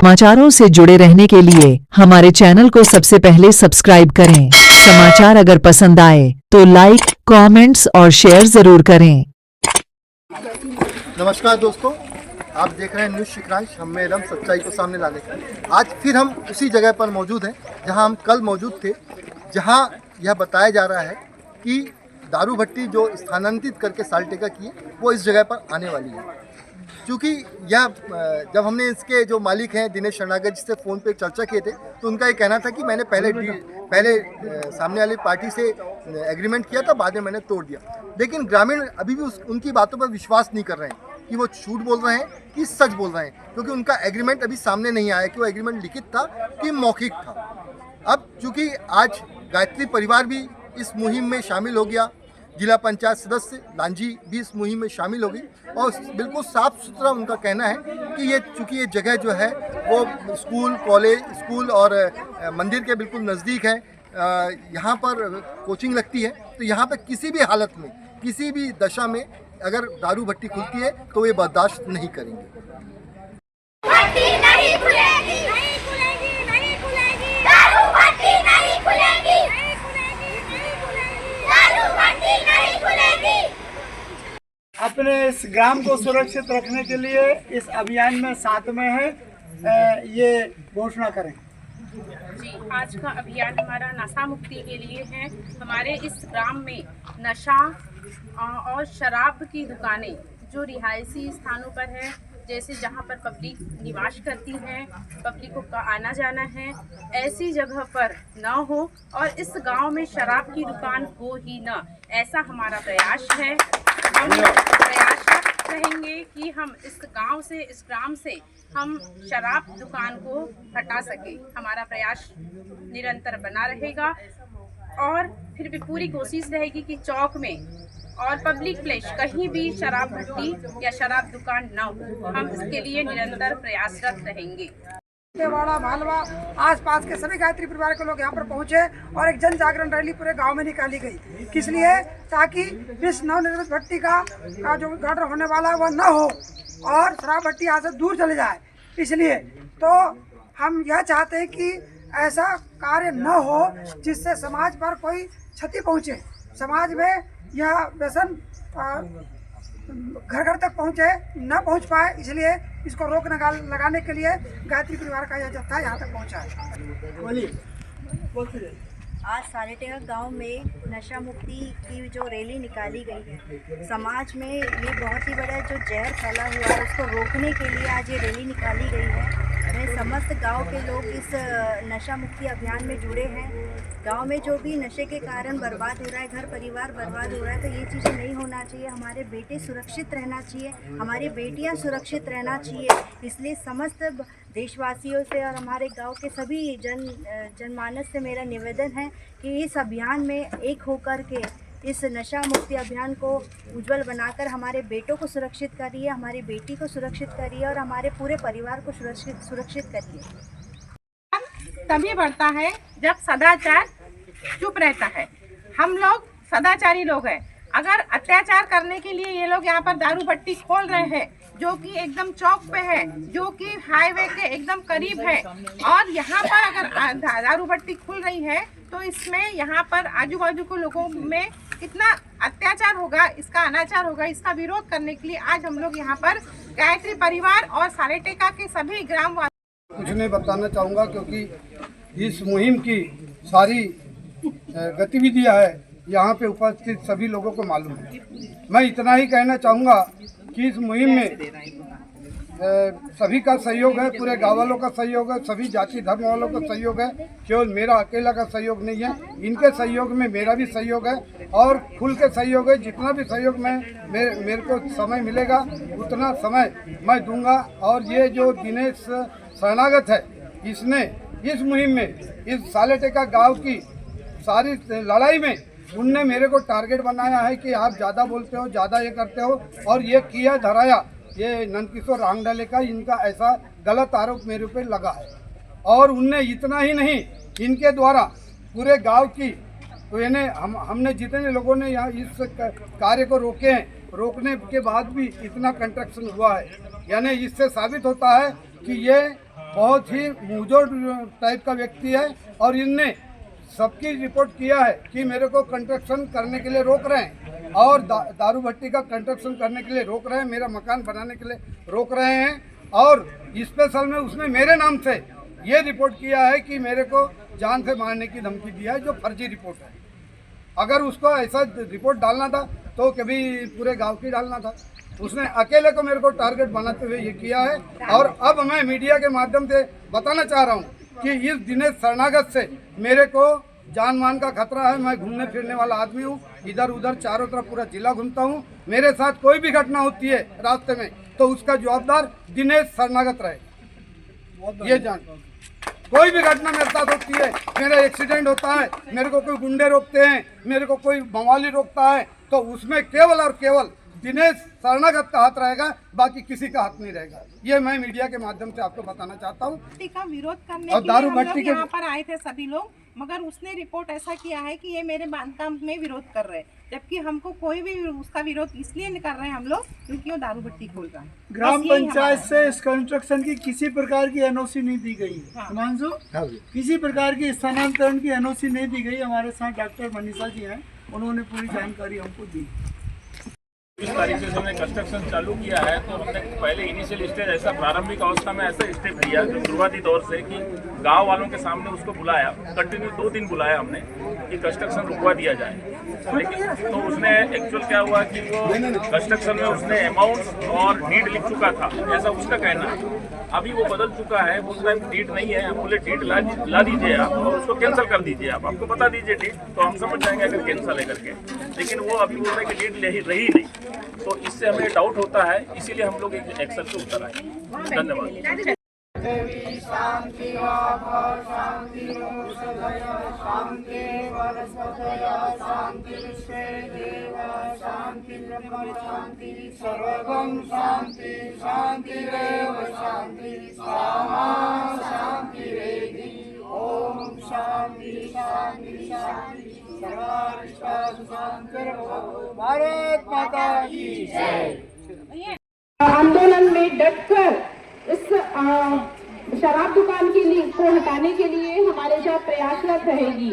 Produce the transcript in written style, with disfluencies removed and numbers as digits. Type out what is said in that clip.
समाचारों से जुड़े रहने के लिए हमारे चैनल को सबसे पहले सब्सक्राइब करें। समाचार अगर पसंद आए तो लाइक, कमेंट्स और शेयर जरूर करें। नमस्कार दोस्तों, आप देख रहे हैं न्यूज़ शिखरांश। हम में एकदम सच्चाई को सामने लाने का। आज फिर हम उसी जगह पर मौजूद हैं जहां हम कल मौजूद थे, जहां यह बताया जा रहा है कि दारू भट्टी जो स्थानांतरित करके साल्टेका की है वो इस जगह पर आने वाली है। क्योंकि यह जब हमने इसके जो मालिक हैं दिनेश शरणागत जी से फ़ोन पे चर्चा किए थे तो उनका ये कहना था कि मैंने पहले सामने वाली पार्टी से एग्रीमेंट किया था, बाद में मैंने तोड़ दिया। लेकिन ग्रामीण अभी भी उनकी बातों पर विश्वास नहीं कर रहे हैं कि वो झूठ बोल रहे हैं कि सच बोल रहे हैं, क्योंकि उनका एग्रीमेंट अभी सामने नहीं आया कि वो एग्रीमेंट लिखित था कि मौखिक था। अब चूँकि आज गायत्री परिवार भी इस मुहिम में शामिल हो गया, जिला पंचायत सदस्य लांजी भी इस मुहिम में शामिल हो गई और बिल्कुल साफ सुथरा उनका कहना है कि ये चूँकि ये जगह जो है वो स्कूल और मंदिर के बिल्कुल नज़दीक है, यहाँ पर कोचिंग लगती है, तो यहाँ पर किसी भी हालत में, किसी भी दशा में अगर दारू भट्टी खुलती है तो ये बर्दाश्त नहीं करेंगे। भट्टी नहीं खुलेगी, नहीं खुलेगी, नहीं खुलेगी, दारू भट्टी नहीं खुलेगी, नहीं खुलेगी, नहीं खुलेगी, दारू भट्टी नहीं खुलेगी। अपने इस ग्राम को सुरक्षित रखने के लिए इस अभियान में साथ में है, ये घोषणा करें। जी, आज का अभियान हमारा नशा मुक्ति के लिए है। हमारे इस ग्राम में नशा और शराब की दुकानें जो रिहायशी स्थानों पर है, जैसे जहां पर पब्लिक निवास करती है, पब्लिक का आना जाना है, ऐसी जगह पर न हो और इस गांव में शराब की दुकान हो ही न, ऐसा हमारा प्रयास है। हम प्रयासरत रहेंगे कि हम इस ग्राम से हम शराब दुकान को हटा सके। हमारा प्रयास निरंतर बना रहेगा और फिर भी पूरी कोशिश रहेगी कि चौक में और पब्लिक प्लेस कहीं भी शराब भट्टी या शराब दुकान न हो। हम इसके लिए निरंतर प्रयासरत रहेंगे। देवाड़ा, भालवा, आसपास के सभी गायत्री परिवार के लोग यहाँ पर पहुँचे और एक जन जागरण रैली पूरे गांव में निकाली गई। किस लिए? ताकि इस नवनिर्मित भट्टी का जो उद्घाटन होने वाला है वह न हो और शराब भट्टी यहाँ से दूर चले जाए। इसलिए तो हम यह चाहते हैं कि ऐसा कार्य न हो जिससे समाज पर कोई क्षति पहुँचे, समाज में यह व्यसन घर घर तक न पहुंच पाए। इसलिए इसको रोक लगाने के लिए गायत्री परिवार का यह जत्था यहाँ तक पहुंचा है। आज सालेटेका गांव में नशा मुक्ति की जो रैली निकाली गई है, समाज में ये बहुत ही बड़ा जो जहर फैला हुआ है उसको रोकने के लिए आज ये रैली निकाली गई है। मैं समस्त गांव के लोग इस नशा मुक्ति अभियान में जुड़े हैं। गांव में जो भी नशे के कारण बर्बाद हो रहा है, घर परिवार बर्बाद हो रहा है, तो ये चीज़ें नहीं होना चाहिए। हमारे बेटे सुरक्षित रहना चाहिए, हमारी बेटियां सुरक्षित रहना चाहिए। इसलिए समस्त देशवासियों से और हमारे गांव के सभी जनमानस से मेरा निवेदन है कि इस अभियान में एक होकर के इस नशा मुक्ति अभियान को उज्जवल बनाकर हमारे बेटों को सुरक्षित करिए, हमारी बेटी को सुरक्षित करिए और हमारे पूरे परिवार को सुरक्षित करिए। तभी बढ़ता है जब सदाचार चुप रहता है। हम लोग सदाचारी लोग हैं। अगर अत्याचार करने के लिए ये लोग यहाँ पर दारू भट्टी खोल रहे हैं, जो कि एकदम चौक पे है, जो कि हाईवे के एकदम करीब है, और यहाँ पर अगर दारू भट्टी खुल रही है तो इसमें यहाँ पर आजू बाजू के लोगों में कितना अत्याचार होगा, इसका अनाचार होगा। इसका विरोध करने के लिए आज हम लोग यहाँ पर गायत्री परिवार और सालेटेका के सभी ग्राम कुछ नहीं बताना चाहूँगा, क्योंकि इस मुहिम की सारी गतिविधियाँ है यहाँ पे उपस्थित सभी लोगों को मालूम है। मैं इतना ही कहना चाहूँगा कि इस मुहिम में सभी का सहयोग है, पूरे गाँव वालों का सहयोग है, सभी जाति धर्म वालों का सहयोग है। केवल मेरा अकेला का सहयोग नहीं है, इनके सहयोग में मेरा भी सहयोग है और खुल के सहयोग है। जितना भी सहयोग मेरे को समय मिलेगा उतना समय मैं दूंगा। और ये जो दिनेश शरणागत है, इसने इस मुहिम में इस सालेटेका गाँव की सारी लड़ाई में उनने मेरे को टारगेट बनाया है कि आप ज़्यादा बोलते हो, ज़्यादा ये करते हो, और ये किया धराया ये नंदकिशोर रांगडाले का इनका ऐसा गलत आरोप मेरे ऊपर लगा है। और उनने इतना ही नहीं, इनके द्वारा पूरे गांव की तो हमने जितने लोगों ने यहाँ इस कार्य को रोके हैं, रोकने के बाद भी इतना कंस्ट्रक्शन हुआ है। यानी इससे साबित होता है कि ये बहुत ही मुंहजोड़ टाइप का व्यक्ति है और इनने सबकी रिपोर्ट किया है कि मेरे को कंस्ट्रक्शन करने के लिए रोक रहे हैं और दारू भट्टी का कंस्ट्रक्शन करने के लिए रोक रहे हैं, मेरा मकान बनाने के लिए रोक रहे हैं और स्पेशल में उसने मेरे नाम से ये रिपोर्ट किया है कि मेरे को जान से मारने की धमकी दिया है, जो फर्जी रिपोर्ट है। अगर उसको ऐसा रिपोर्ट डालना था तो कभी पूरे गांव की डालना था। उसने अकेले को मेरे को टारगेट बनाते हुए ये किया है और अब मैं मीडिया के माध्यम से बताना चाह रहा हूँ कि इस दिनेश शरणागत से मेरे को जान मान का खतरा है। मैं घूमने फिरने वाला आदमी हूँ, इधर उधर चारों तरफ पूरा जिला घूमता हूँ। मेरे साथ कोई भी घटना होती है रास्ते में तो उसका जवाबदार दिनेश शरणागत रहे, ये जान। कोई भी घटना मेरे साथ होती है, मेरा एक्सीडेंट होता है, मेरे को कोई गुंडे रोकते हैं, मेरे को कोई बवाली रोकता है, तो उसमें केवल और केवल दिनेश शरणागत का हाथ रहेगा, बाकी किसी का हाथ नहीं रहेगा। ये मैं मीडिया के माध्यम से आपको बताना चाहता हूँ। का विरोध करने और के दारू लिए हम भट्टी लोग के यहाँ पर आए थे सभी लोग, मगर उसने रिपोर्ट ऐसा किया है कि ये मेरे बांधकाम में विरोध कर रहे हैं, जबकि हमको कोई भी उसका विरोध इसलिए नहीं कर रहे हैं हम लोग क्योंकि वो दारू भट्टी खोल रहा है। ग्राम बस यही पंचायत हमारा- से इस कंस्ट्रक्शन की किसी प्रकार की एनओसी नहीं दी गई। हाँ। हिमांशु, किसी प्रकार की स्थानांतरण की एनओसी नहीं दी गई। हमारे साथ डॉक्टर मनीषा जी हैं, उन्होंने पूरी जानकारी हमको दी। इस तरीके से हमने कंस्ट्रक्शन चालू किया है तो हमने पहले इनिशियल स्टेज ऐसा प्रारंभिक अवस्था में ऐसा स्टेप लिया जो शुरुआती दौर से कि गांव वालों के सामने उसको बुलाया, कंटिन्यू 2 दिन बुलाया हमने कि कंस्ट्रक्शन रुकवा दिया जाए। लेकिन तो उसने एक्चुअल क्या हुआ कि वो कंस्ट्रक्शन में उसने अमाउंट और डीड लिख चुका था, ऐसा उसका कहना है। अभी वो बदल चुका है, वो टाइम डीड नहीं है, हम बोले डीड ला दीजिए आप और उसको कैंसिल कर दीजिए, आप आपको बता दीजिए डीड, तो हम समझ जाएंगे अगर कैंसिल है करके। लेकिन वो अभी बोल रहे हैं कि डीड रही नहीं, तो इससे हमें डाउट होता है, इसीलिए हम लोग एक एक्शन से उतर आए। धन्यवाद। भारत माता की आंदोलन में डटकर इस शराब दुकान के लिए को हटाने के लिए हमारे साथ प्रयासरत रहेगी।